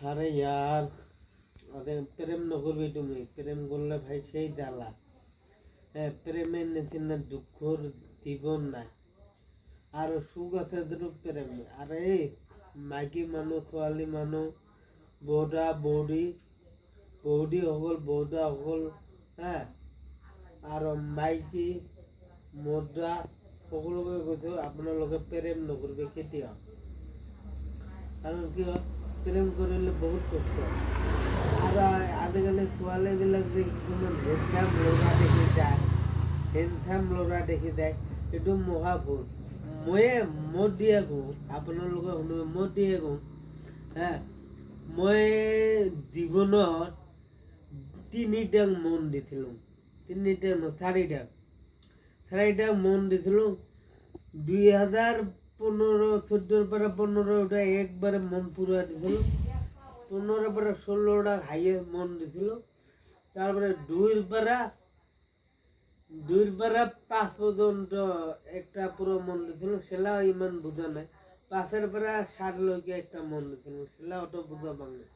আরে ইয়ার, আরে প্রেম নকরবি তুমি, প্রেম করলে ভাই সেই জ্বালা। হ্যাঁ, প্রেমের নিচে না দুঃখর জীবন নাই, আর সুখ আছে ধরো প্রেম। আরে মাইকী মানুহ, ছোৱালী মানুহ, বৌদা বৌদি, বৌদি সকল, বৌদা সকল, হ্যাঁ, আৰু মাইকী মদা সকলোকে কৈছোঁ আপোনালোকে প্ৰেম নকৰিব কেতিয়াও। কাৰণ কিয়, প্ৰেম কৰিলে বহুত কষ্ট। আৰু আজিকালি ছোৱালীবিলাক যে কিছুমান হেণ্ডচাম ল'ৰা দেখি যায়, হেণ্ডচাম ল'ৰা দেখি যায়, এইটো মহা ভুল। মই দিয়ে কওঁ, আপোনালোকে শুনিব, মই দিয়ে কওঁ, হা, মই জীৱনত তিনিটাক মন দিছিলোঁ, তিনিটা নহয় চাৰিটাক মন দিছিলোঁ। 2015-14 পৰা 15 একবাৰে মন পুৰা দিছিলোঁ। 15 পৰা 16 হাইয়েষ্ট মন দিছিলোঁ। তাৰপৰে 2 পৰা 5 পৰ্যন্ত একটা পুৰো মন দিছিল, সেটাও ইমান বুঝা নাই। 5 পৰা 7 লৈকে একটা মন দিছিল, সেটা অত বুঝা পাং নাই।